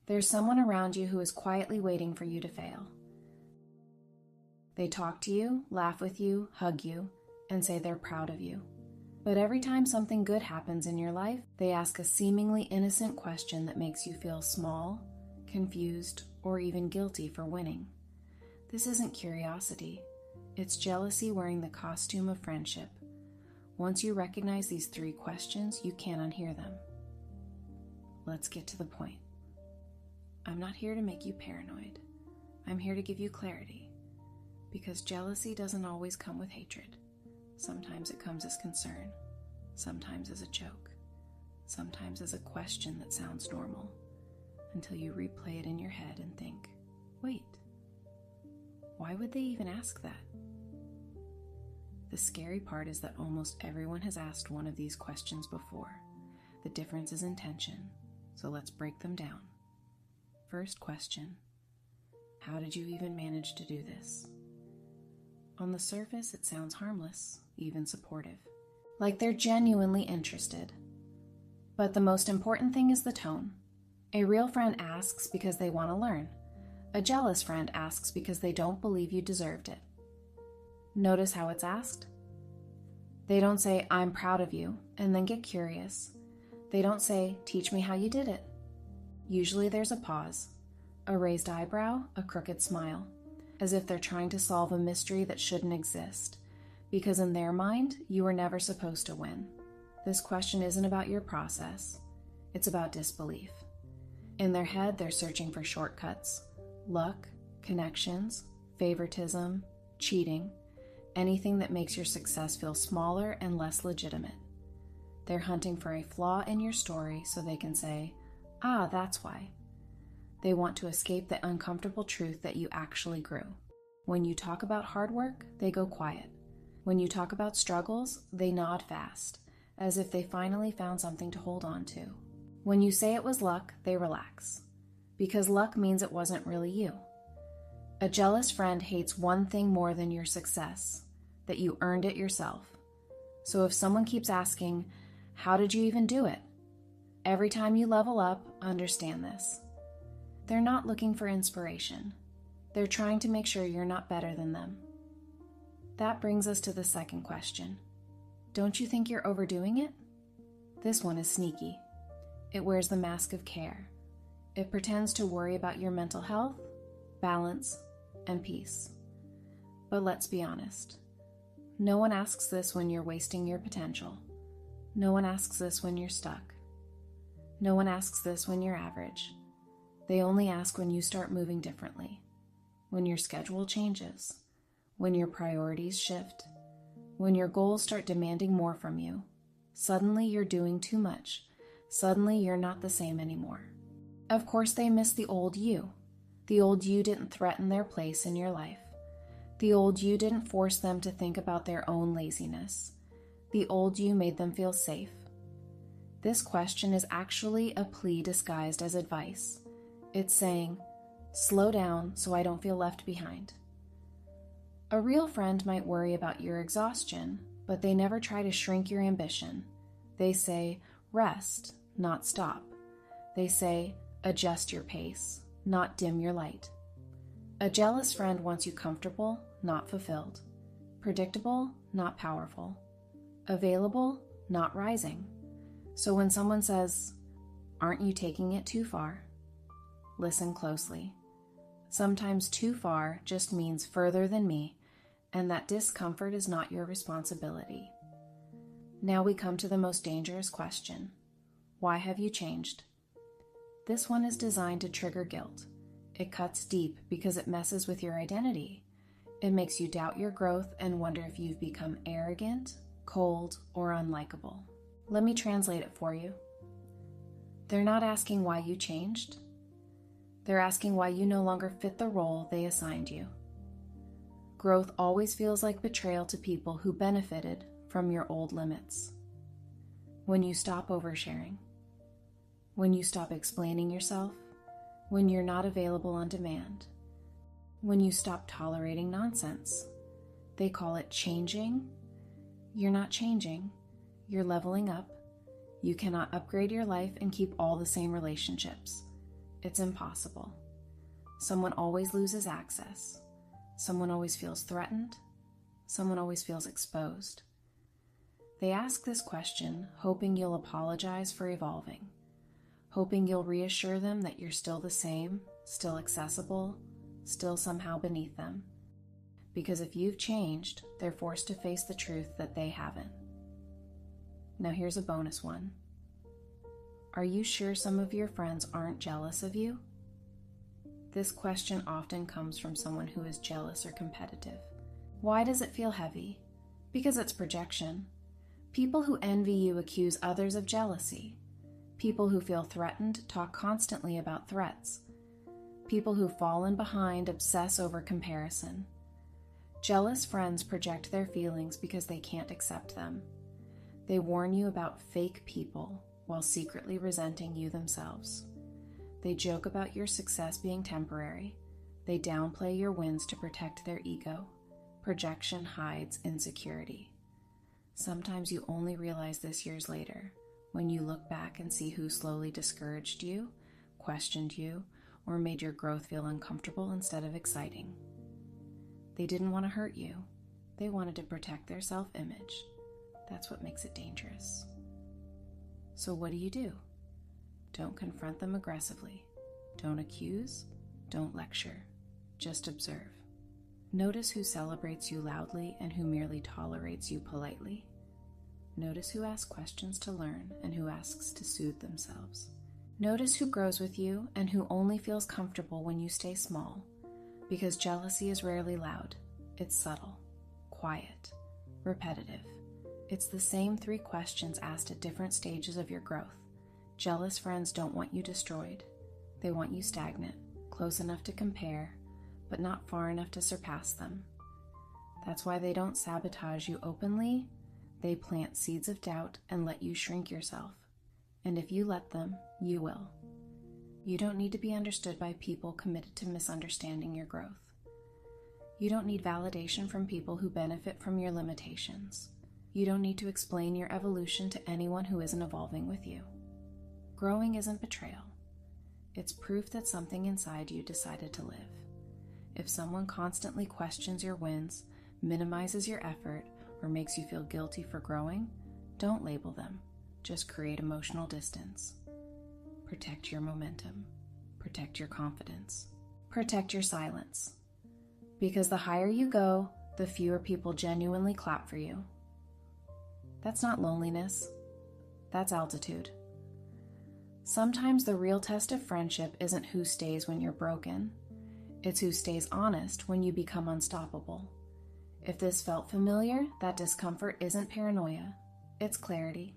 There's someone around you who is quietly waiting for you to fail. They talk to you, laugh with you, hug you, and say they're proud of you. But every time something good happens in your life, they ask a seemingly innocent question that makes you feel small, confused, or even guilty for winning. This isn't curiosity. It's jealousy wearing the costume of friendship. Once you recognize these 3 questions, you can't unhear them. Let's get to the point. I'm not here to make you paranoid. I'm here to give you clarity. Because jealousy doesn't always come with hatred. Sometimes it comes as concern. Sometimes as a joke. Sometimes as a question that sounds normal. Until you replay it in your head and think, wait, why would they even ask that? The scary part is that almost everyone has asked one of these questions before. The difference is intention, so let's break them down. First question, how did you even manage to do this? On the surface, it sounds harmless, even supportive, like they're genuinely interested. But the most important thing is the tone. A real friend asks because they want to learn. A jealous friend asks because they don't believe you deserved it. Notice how it's asked? They don't say, I'm proud of you, and then get curious. They don't say, teach me how you did it. Usually there's a pause, a raised eyebrow, a crooked smile, as if they're trying to solve a mystery that shouldn't exist, because in their mind, you were never supposed to win. This question isn't about your process. It's about disbelief. In their head, they're searching for shortcuts, luck, connections, favoritism, cheating, anything that makes your success feel smaller and less legitimate. They're hunting for a flaw in your story so they can say, ah, that's why. They want to escape the uncomfortable truth that you actually grew. When you talk about hard work, they go quiet. When you talk about struggles, they nod fast, as if they finally found something to hold on to. When you say it was luck, they relax, because luck means it wasn't really you. A jealous friend hates one thing more than your success, that you earned it yourself. So if someone keeps asking, how did you even do it? Every time you level up, understand this. They're not looking for inspiration. They're trying to make sure you're not better than them. That brings us to the second question. Don't you think you're overdoing it? This one is sneaky. It wears the mask of care. It pretends to worry about your mental health, balance, and peace. But let's be honest. No one asks this when you're wasting your potential. No one asks this when you're stuck. No one asks this when you're average. They only ask when you start moving differently, when your schedule changes, when your priorities shift, when your goals start demanding more from you. Suddenly you're doing too much. Suddenly you're not the same anymore. Of course they miss the old you. The old you didn't threaten their place in your life. The old you didn't force them to think about their own laziness. The old you made them feel safe. This question is actually a plea disguised as advice. It's saying, slow down so I don't feel left behind. A real friend might worry about your exhaustion, but they never try to shrink your ambition. They say, rest, not stop. They say, adjust your pace, not dim your light. A jealous friend wants you comfortable, not fulfilled. Predictable, not powerful. Available, not rising. So when someone says, aren't you taking it too far? Listen closely. Sometimes too far just means further than me, and that discomfort is not your responsibility. Now we come to the most dangerous question. Why have you changed? This one is designed to trigger guilt. It cuts deep because it messes with your identity. It makes you doubt your growth and wonder if you've become arrogant, cold, or unlikable. Let me translate it for you. They're not asking why you changed. They're asking why you no longer fit the role they assigned you. Growth always feels like betrayal to people who benefited from your old limits. When you stop oversharing, when you stop explaining yourself, when you're not available on demand, when you stop tolerating nonsense. They call it changing. You're not changing. You're leveling up. You cannot upgrade your life and keep all the same relationships. It's impossible. Someone always loses access. Someone always feels threatened. Someone always feels exposed. They ask this question, hoping you'll apologize for evolving, hoping you'll reassure them that you're still the same, still accessible, still somehow beneath them. Because if you've changed, they're forced to face the truth that they haven't. Now here's a bonus one. Are you sure some of your friends aren't jealous of you? This question often comes from someone who is jealous or competitive. Why does it feel heavy? Because it's projection. People who envy you accuse others of jealousy. People who feel threatened talk constantly about threats. People who fall in behind obsess over comparison. Jealous friends project their feelings because they can't accept them. They warn you about fake people while secretly resenting you themselves. They joke about your success being temporary. They downplay your wins to protect their ego. Projection hides insecurity. Sometimes you only realize this years later, when you look back and see who slowly discouraged you, questioned you, or made your growth feel uncomfortable instead of exciting. They didn't want to hurt you. They wanted to protect their self-image. That's what makes it dangerous. So what do? Don't confront them aggressively. Don't accuse. Don't lecture. Just observe. Notice who celebrates you loudly and who merely tolerates you politely. Notice who asks questions to learn and who asks to soothe themselves. Notice who grows with you and who only feels comfortable when you stay small, because jealousy is rarely loud. It's subtle, quiet, repetitive. It's the same 3 questions asked at different stages of your growth. Jealous friends don't want you destroyed. They want you stagnant, close enough to compare, but not far enough to surpass them. That's why they don't sabotage you openly. They plant seeds of doubt and let you shrink yourself. And if you let them, you will. You don't need to be understood by people committed to misunderstanding your growth. You don't need validation from people who benefit from your limitations. You don't need to explain your evolution to anyone who isn't evolving with you. Growing isn't betrayal. It's proof that something inside you decided to live. If someone constantly questions your wins, minimizes your effort, or makes you feel guilty for growing, don't label them. Just create emotional distance. Protect your momentum. Protect your confidence. Protect your silence. Because the higher you go, the fewer people genuinely clap for you. That's not loneliness. That's altitude. Sometimes the real test of friendship isn't who stays when you're broken. It's who stays honest when you become unstoppable. If this felt familiar, that discomfort isn't paranoia. It's clarity.